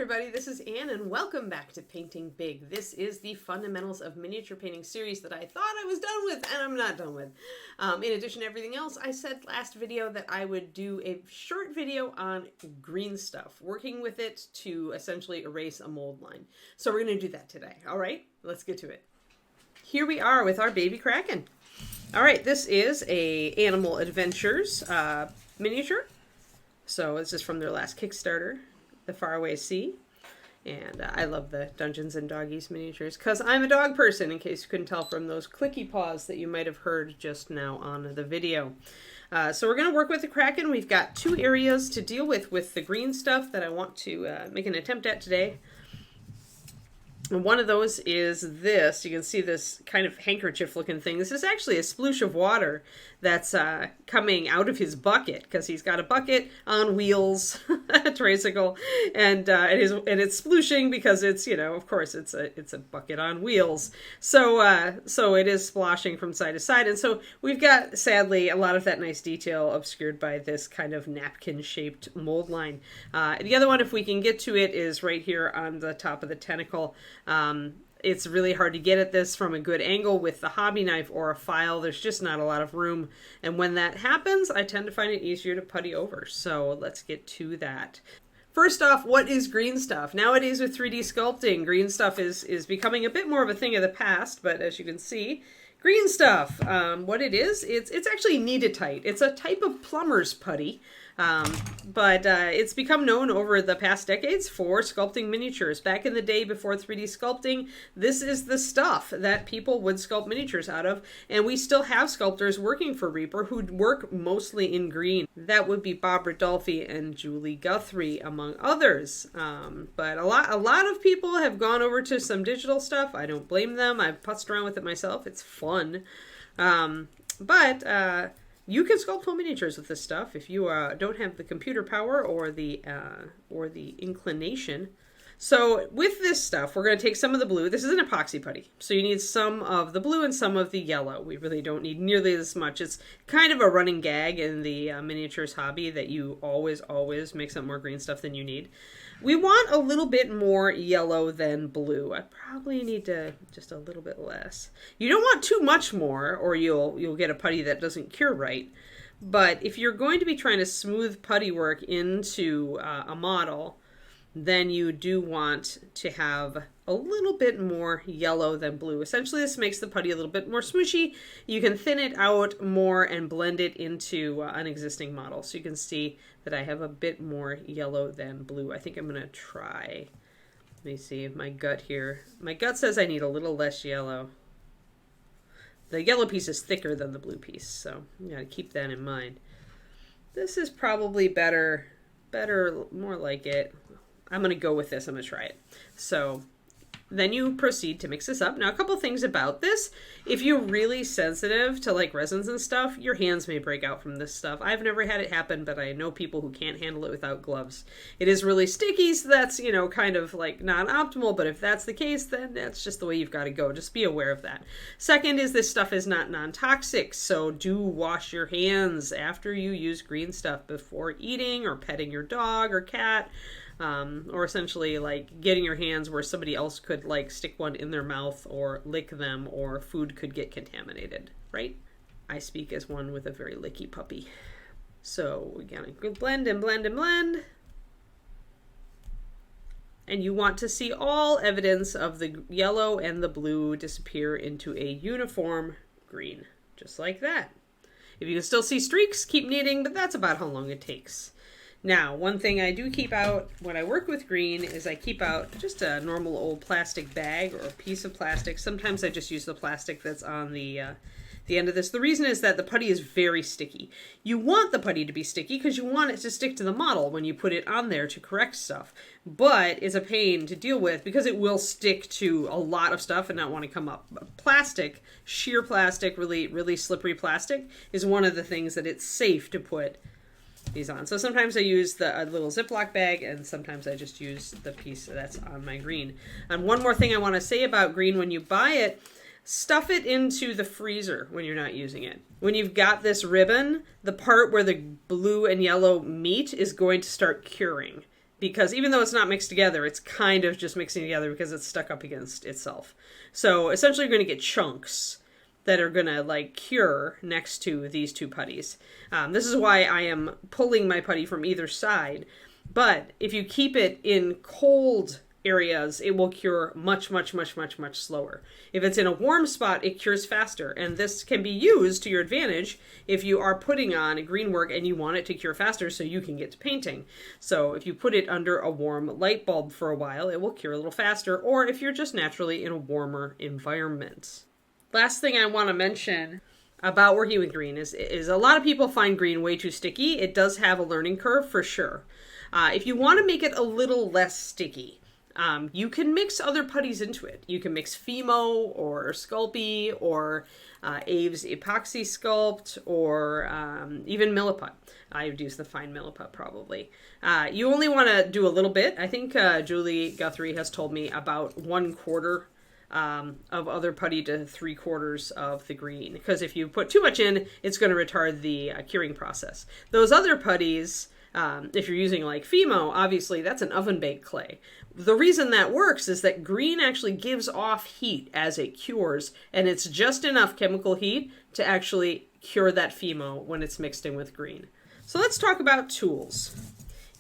everybody, this is Anne and welcome back to Painting Big. This is the Fundamentals of Miniature Painting series that I thought I was done with and I'm not done with. In addition to everything else, I said last video that I would do a short video on green stuff, working with it to essentially erase a mold line. So we're going to do that today. All right, let's get to it. Here we are with our baby Kraken. All right, this is a Animal Adventures miniature. So this is from their last Kickstarter, The Faraway Sea. And I love the Dungeons and Doggies miniatures because I'm a dog person, in case you couldn't tell from those clicky paws that you might have heard just now on the video. So we're going to work with the Kraken. We've got two areas to deal with the green stuff that I want to make an attempt at today. And one of those is this. You can see this kind of handkerchief looking thing. This is actually a sploosh of water that's coming out of his bucket, because he's got a bucket on wheels, a tricycle, and it's splooshing because it's, you know, of course it's a bucket on wheels. So so it is splashing from side to side, and so we've got, sadly, a lot of that nice detail obscured by this kind of napkin-shaped mold line. The other one, if we can get to it, is right here on the top of the tentacle. It's really hard to get at this from a good angle with the hobby knife or a file. There's just not a lot of room. And when that happens, I tend to find it easier to putty over. So let's get to that. First off, what is green stuff? Nowadays with 3D sculpting, green stuff is becoming a bit more of a thing of the past, but as you can see, green stuff, what it is, it's actually kneadatite. It's a type of plumber's putty. But it's become known over the past decades for sculpting miniatures. Back in the day before 3D sculpting, this is the stuff that people would sculpt miniatures out of, and we still have sculptors working for Reaper who work mostly in green. That would be Bob Rodolphe and Julie Guthrie, among others. But a lot of people have gone over to some digital stuff. I don't blame them. I've putzed around with it myself. It's fun. You can sculpt home miniatures with this stuff if you don't have the computer power or the inclination. So with this stuff, we're going to take some of the blue. This is an epoxy putty, so you need some of the blue and some of the yellow. We really don't need nearly this much. It's kind of a running gag in the miniatures hobby that you always mix up more green stuff than you need. We want a little bit more yellow than blue. I probably need to just a little bit less. You don't want too much more, or you'll get a putty that doesn't cure right. But if you're going to be trying to smooth putty work into a model, then you do want to have a little bit more yellow than blue. Essentially, this makes the putty a little bit more smooshy. You can thin it out more and blend it into an existing model. So you can see that I have a bit more yellow than blue. I think I'm going to try. Let me see my gut here. My gut says I need a little less yellow. The yellow piece is thicker than the blue piece, so you got to keep that in mind. This is probably better, more like it. I'm going to go with this. I'm going to try it. So then you proceed to mix this up. Now, a couple things about this. If you're really sensitive to like resins and stuff, your hands may break out from this stuff. I've never had it happen, but I know people who can't handle it without gloves. It is really sticky, so that's, you know, kind of like not optimal, but if that's the case, then that's just the way you've got to go. Just be aware of that. Second is this stuff is not non-toxic, so do wash your hands after you use green stuff before eating or petting your dog or cat. Or essentially like getting your hands where somebody else could like stick one in their mouth or lick them, or food could get contaminated, right? I speak as one with a very licky puppy. So we gotta blend and blend and blend. And you want to see all evidence of the yellow and the blue disappear into a uniform green, just like that. If you can still see streaks, keep kneading, but that's about how long it takes. Now, one thing I do keep out when I work with green is I keep out just a normal old plastic bag or a piece of plastic. Sometimes I just use the plastic that's on the end of this. The reason is that the putty is very sticky. You want the putty to be sticky because you want it to stick to the model when you put it on there to correct stuff. But it's a pain to deal with because it will stick to a lot of stuff and not want to come up. Plastic, sheer plastic, really slippery plastic, is one of the things that it's safe to put these on. So sometimes I use a little Ziploc bag, and sometimes I just use the piece that's on my green. And one more thing I want to say about green: when you buy it, stuff it into the freezer when you're not using it. When you've got this ribbon, the part where the blue and yellow meet is going to start curing. because even though it's not mixed together, it's kind of just mixing together because it's stuck up against itself. So essentially you're going to get chunks that are going to like cure next to these two putties. This is why I am pulling my putty from either side. But if you keep it in cold areas, it will cure much slower. If it's in a warm spot, it cures faster. And this can be used to your advantage if you are putting on a green work and you want it to cure faster so you can get to painting. So if you put it under a warm light bulb for a while, it will cure a little faster, or if you're just naturally in a warmer environment. Last thing I want to mention about working with green is a lot of people find green way too sticky. It does have a learning curve for sure. If you want to make it a little less sticky, you can mix other putties into it. You can mix Fimo or Sculpey or Abe's Epoxy Sculpt or even Milliput. I would use the fine Milliput probably. You only want to do a little bit. I think Julie Guthrie has told me about 1/4 of other putty to 3/4 of the green. Because if you put too much in, it's going to retard the curing process. Those other putties, if you're using like Fimo, obviously that's an oven baked clay. The reason that works is that green actually gives off heat as it cures, and it's just enough chemical heat to actually cure that Fimo when it's mixed in with green. So let's talk about tools.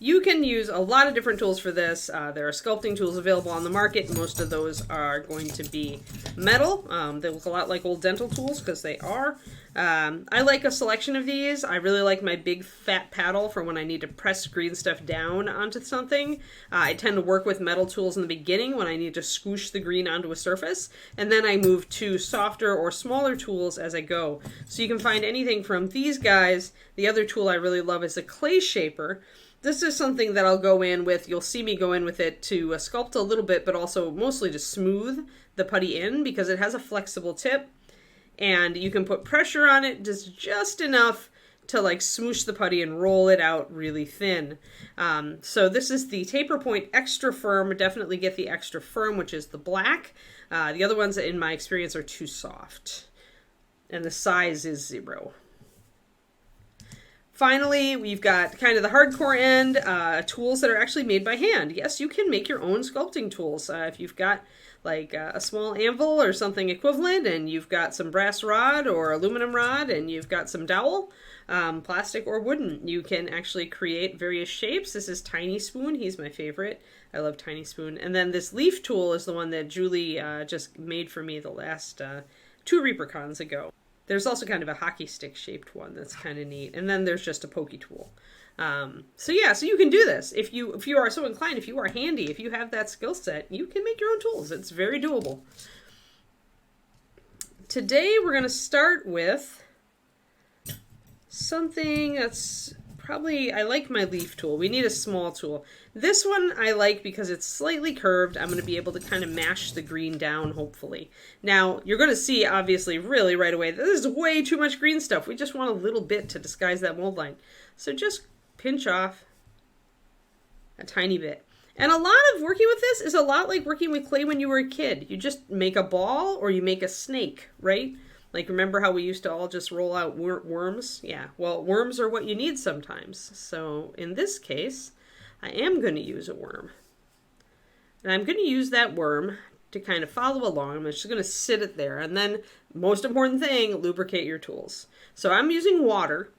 You can use a lot of different tools for this. There are sculpting tools available on the market. Most of those are going to be metal. They look a lot like old dental tools because they are. I like a selection of these. I really like my big fat paddle for when I need to press green stuff down onto something. I tend to work with metal tools in the beginning when I need to squish the green onto a surface, and then I move to softer or smaller tools as I go. So you can find anything from these guys. The other tool I really love is a clay shaper. This is something that I'll go in with. You'll see me go in with it to sculpt a little bit, but also mostly to smooth the putty in because it has a flexible tip. And you can put pressure on it just enough to like smoosh the putty and roll it out really thin. So this is the Taper Point Extra Firm. Definitely get the Extra Firm, which is the black. The other ones, in my experience, are too soft. And the size is 0. Finally, we've got kind of the hardcore end, tools that are actually made by hand. Yes, you can make your own sculpting tools. If you've got like a small anvil or something equivalent, and you've got some brass rod or aluminum rod, and you've got some dowel, plastic or wooden, you can actually create various shapes. This is Tiny Spoon. He's my favorite. I love Tiny Spoon. And then this leaf tool is the one that Julie just made for me the last 2 ReaperCons ago. There's also kind of a hockey stick shaped one that's kind of neat. And then there's just a pokey tool. So you can do this. If you are so inclined, if you are handy, if you have that skill set, you can make your own tools. It's very doable. Today we're going to start with something that's probably, I like my leaf tool. We need a small tool. This one I like because it's slightly curved. I'm going to be able to kind of mash the green down, hopefully. Now, you're going to see, obviously, really right away, this is way too much green stuff. We just want a little bit to disguise that mold line. So just pinch off a tiny bit. And a lot of working with this is a lot like working with clay when you were a kid. You just make a ball or you make a snake, right? Like, remember how we used to all just roll out worms? Yeah, well, worms are what you need sometimes. So in this case, I am going to use a worm. And I'm going to use that worm to kind of follow along. I'm just going to sit it there. And then, most important thing, lubricate your tools. So I'm using water.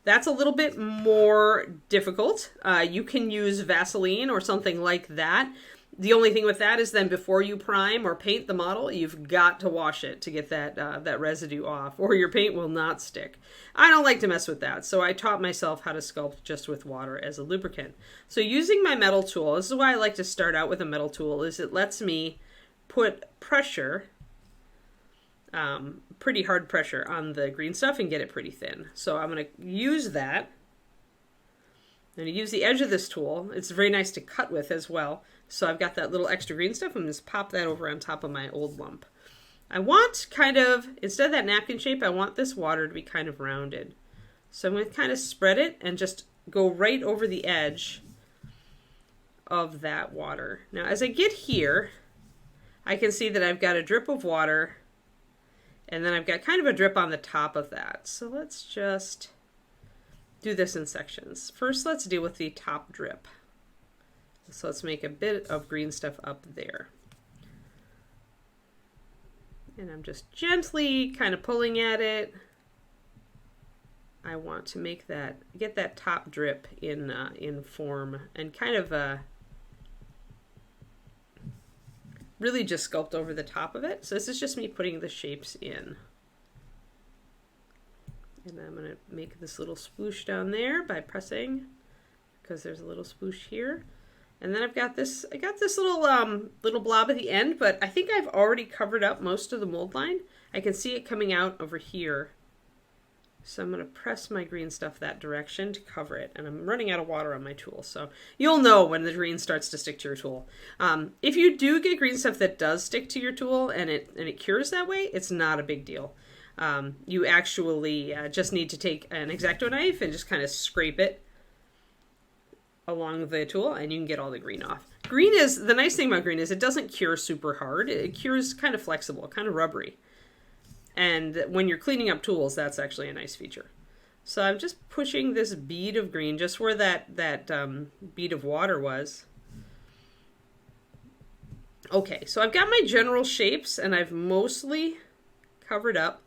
That's a little bit more difficult. You can use Vaseline or something like that. The only thing with that is then before you prime or paint the model, you've got to wash it to get that residue off, or your paint will not stick. I don't like to mess with that, so I taught myself how to sculpt just with water as a lubricant. So using my metal tool, this is why I like to start out with a metal tool, is it lets me put pressure, pretty hard pressure on the green stuff and get it pretty thin. So I'm going to use that. I'm going to use the edge of this tool. It's very nice to cut with as well. So I've got that little extra green stuff. I'm going to just pop that over on top of my old lump. I want kind of, instead of that napkin shape, I want this water to be kind of rounded. So I'm going to kind of spread it and just go right over the edge of that water. Now as I get here, I can see that I've got a drip of water and then I've got kind of a drip on the top of that. So let's just do this in sections. First, let's deal with the top drip. So let's make a bit of green stuff up there. And I'm just gently kind of pulling at it. I want to make that, get that top drip in form and kind of really just sculpt over the top of it. So this is just me putting the shapes in. And I'm going to make this little sploosh down there by pressing, because there's a little sploosh here. And then I got this little blob at the end, but I think I've already covered up most of the mold line. I can see it coming out over here. So I'm going to press my green stuff that direction to cover it. And I'm running out of water on my tool, so you'll know when the green starts to stick to your tool. If you do get green stuff that does stick to your tool and it cures that way, it's not a big deal. You actually just need to take an X-Acto knife and just kind of scrape it along the tool, and you can get all the green off. Green is, the nice thing about green is it doesn't cure super hard. It cures kind of flexible, kind of rubbery. And when you're cleaning up tools, that's actually a nice feature. So I'm just pushing this bead of green just where that bead of water was. Okay, so I've got my general shapes, and I've mostly covered up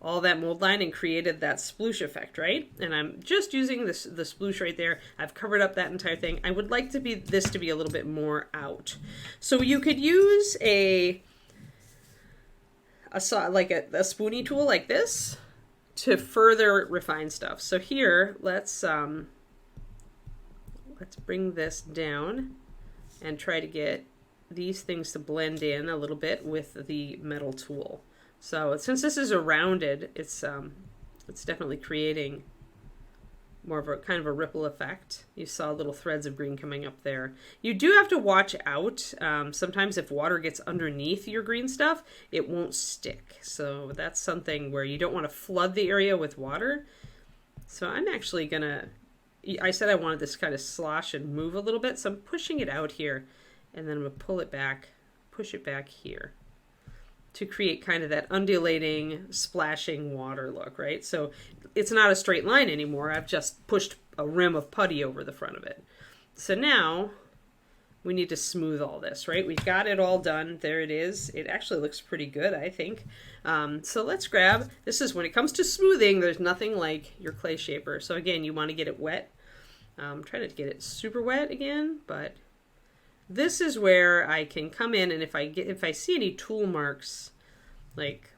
all that mold line and created that sploosh effect, right? And I'm just using the sploosh right there. I've covered up that entire thing. I would like this to be a little bit more out. So you could use a spoony tool like this to further refine stuff. So here, let's bring this down and try to get these things to blend in a little bit with the metal tool. So since this is a rounded, it's definitely creating more of a kind of a ripple effect. You saw little threads of green coming up there. You do have to watch out. Sometimes if water gets underneath your green stuff, it won't stick. So that's something where you don't want to flood the area with water. So I'm actually gonna, I said I wanted this kind of slosh and move a little bit, so I'm pushing it out here, and then I'm gonna pull it back, push it back here, to create kind of that undulating, splashing water look, right? So it's not a straight line anymore. I've just pushed a rim of putty over the front of it. So now we need to smooth all this, right? We've got it all done. There it is. It actually looks pretty good, I think. So let's grab, this is when it comes to smoothing, there's nothing like your clay shaper. So again, you want to get it wet. I'm trying to get it super wet again, but this is where I can come in, and if I see any tool marks, like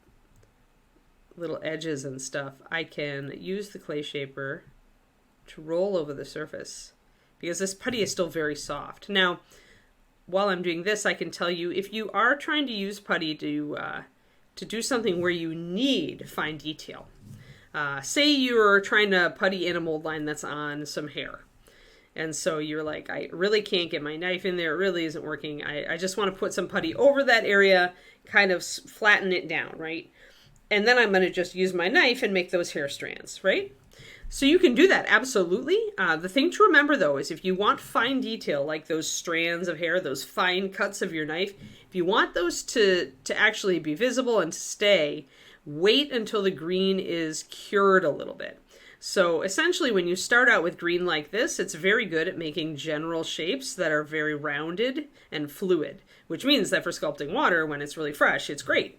little edges and stuff, I can use the clay shaper to roll over the surface, because this putty is still very soft. Now, while I'm doing this, I can tell you, if you are trying to use putty to do something where you need fine detail, say you're trying to putty in a mold line that's on some hair. And so you're like, I really can't get my knife in there. It really isn't working. I just want to put some putty over that area, kind of flatten it down, right? And then I'm going to just use my knife and make those hair strands, right? So you can do that, absolutely. The thing to remember, though, is if you want fine detail, like those strands of hair, those fine cuts of your knife, if you want those to actually be visible and to stay, wait until the green is cured a little bit. So essentially, when you start out with green like this, it's very good at making general shapes that are very rounded and fluid, which means that for sculpting water, when it's really fresh, it's great.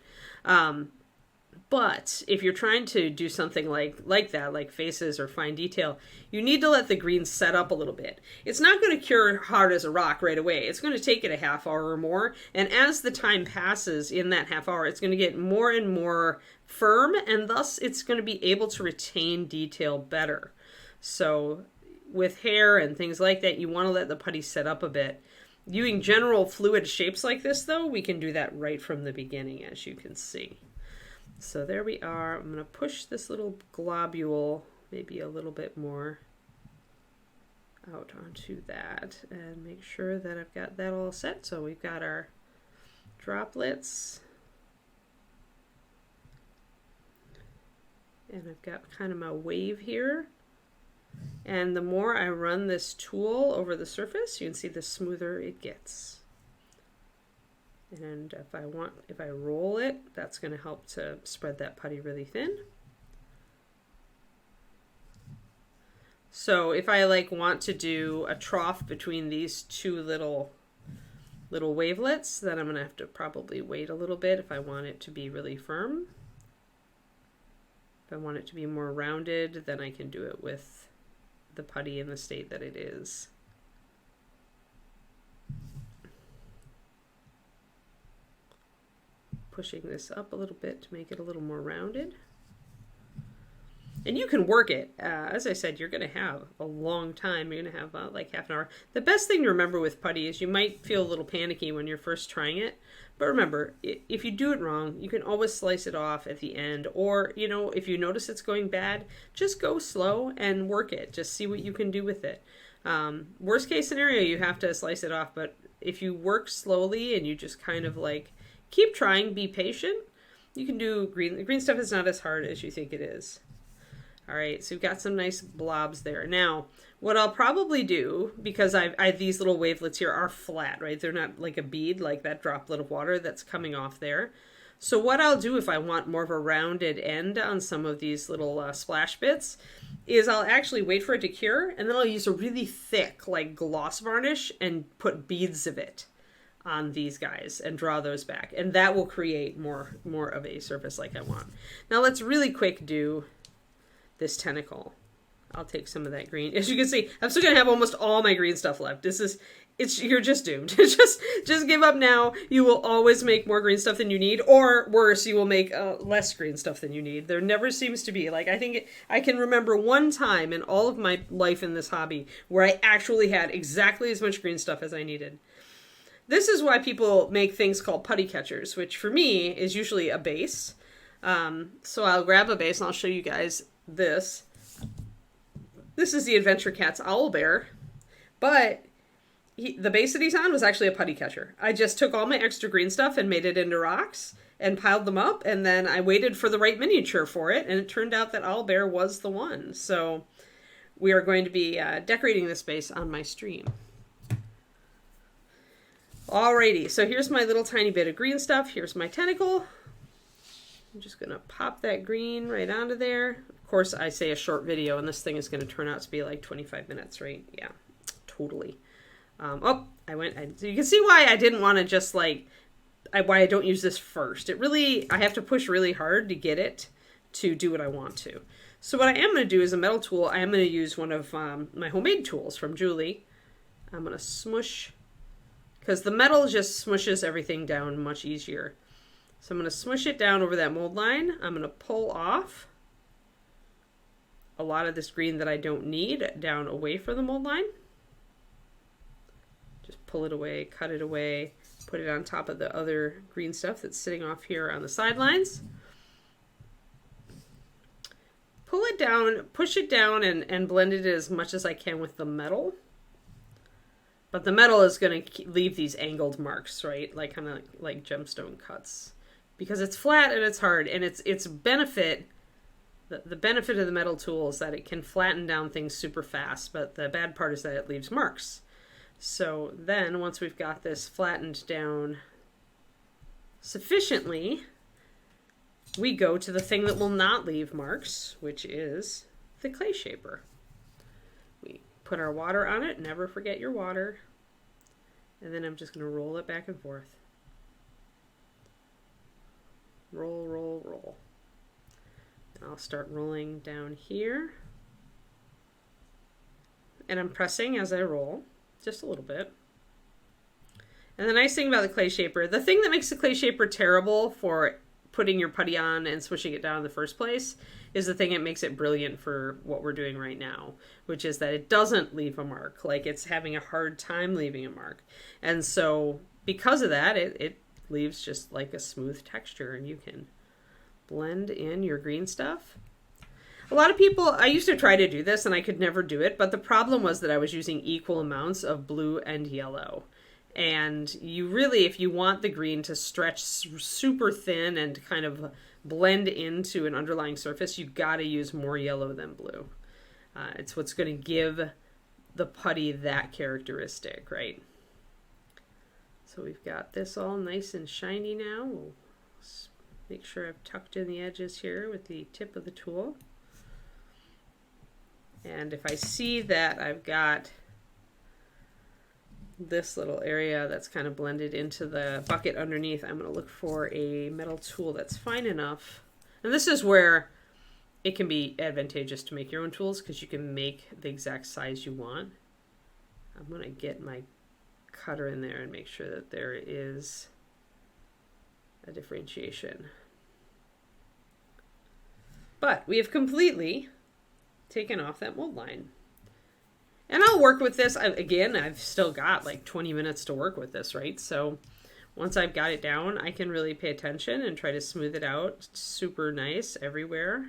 But if you're trying to do something like that, like faces or fine detail, you need to let the green set up a little bit. It's not going to cure hard as a rock right away. It's going to take it a half hour or more. And as the time passes in that half hour, it's going to get more and more firm, and thus it's going to be able to retain detail better. So with hair and things like that, you want to let the putty set up a bit. Using general fluid shapes like this, though, we can do that right from the beginning, as you can see. So there we are. I'm going to push this little globule maybe a little bit more out onto that and make sure that I've got that all set. So we've got our droplets, and I've got kind of my wave here. And the more I run this tool over the surface, you can see the smoother it gets. And if I roll it, that's going to help to spread that putty really thin. So if I like want to do a trough between these two little wavelets, then I'm going to have to probably wait a little bit if I want it to be really firm. If I want it to be more rounded, then I can do it with the putty in the state that it is. Pushing this up a little bit to make it a little more rounded. And you can work it. As I said, you're going to have a long time. You're going to have like half an hour. The best thing to remember with putty is you might feel a little panicky when you're first trying it. But remember, if you do it wrong, you can always slice it off at the end. Or, you know, if you notice it's going bad, just go slow and work it. Just see what you can do with it. Worst case scenario, you have to slice it off. But if you work slowly and you just kind of like keep trying, be patient, you can do green. The green stuff is not as hard as you think it is. All right, so we've got some nice blobs there. Now, what I'll probably do, because these little wavelets here are flat, right? They're not like a bead, like that droplet of water that's coming off there. So what I'll do if I want more of a rounded end on some of these little splash bits is I'll actually wait for it to cure, and then I'll use a really thick, like gloss varnish and put beads of it on these guys and draw those back. And that will create more of a surface like I want. Now let's really quick do this tentacle. I'll take some of that green. As you can see, I'm still gonna have almost all my green stuff left. You're just doomed. just give up now. You will always make more green stuff than you need, or worse, you will make less green stuff than you need. There never seems to be, like, I can remember one time in all of my life in this hobby where I actually had exactly as much green stuff as I needed. This is why people make things called putty catchers, which for me is usually a base. So I'll grab a base and I'll show you guys this. This is the Adventure Cat's owl bear, but the base that he's on was actually a putty catcher. I just took all my extra green stuff and made it into rocks and piled them up, and then I waited for the right miniature for it, and it turned out that owl bear was the one. So we are going to be decorating this base on my stream. Alrighty, so here's my little tiny bit of green stuff. Here's my tentacle. I'm just going to pop that green right onto there. Of course, I say a short video, and this thing is going to turn out to be like 25 minutes, right? Yeah, totally. So you can see why I didn't want to just like, why I don't use this first. I have to push really hard to get it to do what I want to. So what I am going to do is a metal tool. I am going to use one of my homemade tools from Julie. I'm going to smush, because the metal just smushes everything down much easier. So I'm going to smush it down over that mold line. I'm going to pull off a lot of this green that I don't need down away from the mold line. Just pull it away, cut it away, put it on top of the other green stuff that's sitting off here on the sidelines. Pull it down, push it down, and blend it as much as I can with the metal. But the metal is going to leave these angled marks, right? Like kind of like gemstone cuts. Because it's flat and it's hard, and its benefit, the benefit of the metal tool is that it can flatten down things super fast, but the bad part is that it leaves marks. So then once we've got this flattened down sufficiently, we go to the thing that will not leave marks, which is the clay shaper. We put our water on it, never forget your water, and then I'm just going to roll it back and forth. Roll, roll, roll. And I'll start rolling down here. And I'm pressing as I roll, just a little bit. And the nice thing about the clay shaper, the thing that makes the clay shaper terrible for putting your putty on and swishing it down in the first place is the thing that makes it brilliant for what we're doing right now, which is that it doesn't leave a mark. Like, it's having a hard time leaving a mark. And so because of that, it leaves just like a smooth texture, and you can blend in your green stuff. A lot of people, I used to try to do this and I could never do it, but the problem was that I was using equal amounts of blue and yellow. And you really, if you want the green to stretch super thin and kind of blend into an underlying surface, you've got to use more yellow than blue. It's what's going to give the putty that characteristic, right? So we've got this all nice and shiny now. We'll make sure I've tucked in the edges here with the tip of the tool. And if I see that I've got this little area that's kind of blended into the bucket underneath, I'm going to look for a metal tool that's fine enough. And this is where it can be advantageous to make your own tools, because you can make the exact size you want. I'm going to get my cutter in there and make sure that there is a differentiation. But we have completely taken off that mold line. And I'll work with this. Again, I've still got like 20 minutes to work with this, right? So once I've got it down, I can really pay attention and try to smooth it out. It's super nice everywhere.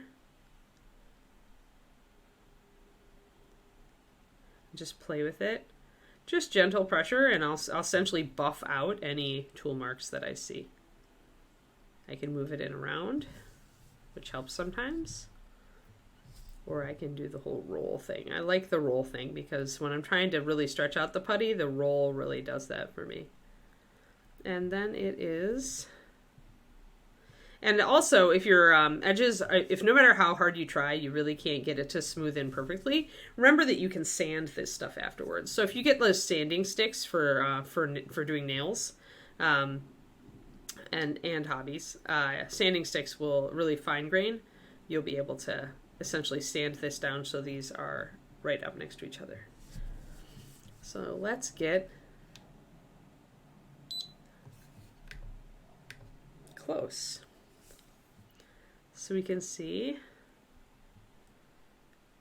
Just play with it. Just gentle pressure, and I'll essentially buff out any tool marks that I see. I can move it in around, which helps sometimes. Or I can do the whole roll thing. I like the roll thing because when I'm trying to really stretch out the putty, the roll really does that for me. And then it is... And also, if your edges, if no matter how hard you try, you really can't get it to smooth in perfectly, remember that you can sand this stuff afterwards. So if you get those sanding sticks for doing nails and hobbies, sanding sticks will really fine grain. You'll be able to essentially sand this down so these are right up next to each other. So let's get close. So we can see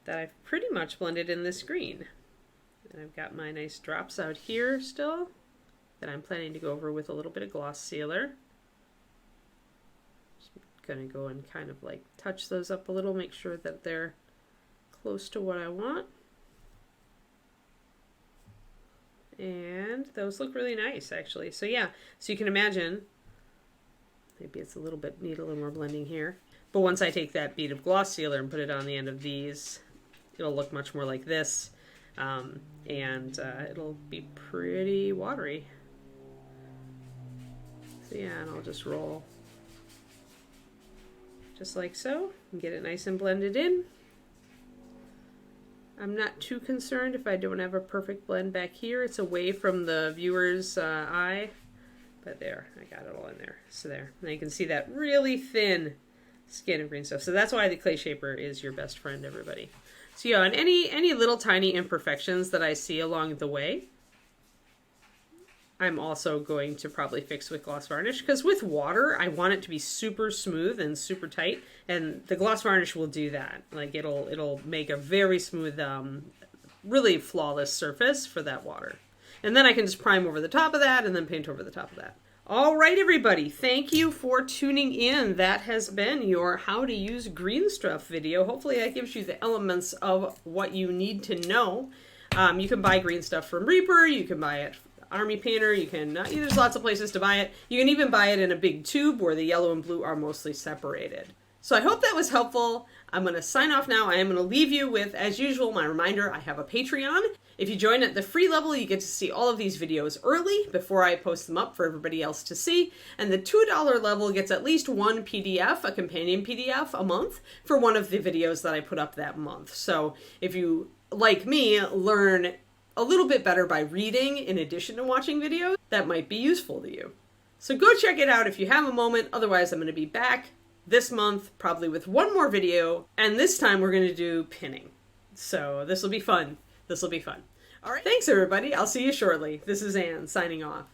that I've pretty much blended in this green. And I've got my nice drops out here still that I'm planning to go over with a little bit of gloss sealer. Just gonna go and kind of like touch those up a little, make sure that they're close to what I want. And those look really nice actually. So yeah, so you can imagine, maybe it's a little bit, need a little more blending here. But once I take that bead of gloss sealer and put it on the end of these, it'll look much more like this. It'll be pretty watery. So yeah, and I'll just roll just like so and get it nice and blended in. I'm not too concerned if I don't have a perfect blend back here. It's away from the viewer's eye. But there, I got it all in there. So there. Now you can see that really thin skin of green stuff. So that's why the clay shaper is your best friend, everybody. So yeah, and any little tiny imperfections that I see along the way, I'm also going to probably fix with gloss varnish, because with water, I want it to be super smooth and super tight, and the gloss varnish will do that. Like it'll make a very smooth, really flawless surface for that water. And then I can just prime over the top of that and then paint over the top of that. All right, everybody, thank you for tuning in. That has been your how to use green stuff video. Hopefully that gives you the elements of what you need to know. You can buy green stuff from Reaper, you can buy it Army Painter, you can, there's lots of places to buy it. You can even buy it in a big tube where the yellow and blue are mostly separated. So I hope that was helpful. I'm going to sign off now. I am going to leave you with, as usual, my reminder, I have a Patreon. If you join at the free level, you get to see all of these videos early before I post them up for everybody else to see. And the $2 level gets at least one PDF, a companion PDF, a month for one of the videos that I put up that month. So if you, like me, learn a little bit better by reading in addition to watching videos, that might be useful to you. So go check it out if you have a moment. Otherwise, I'm going to be back this month, probably with one more video, and this time we're going to do pinning. So this will be fun. This will be fun. All right, thanks everybody. I'll see you shortly. This is Anne signing off.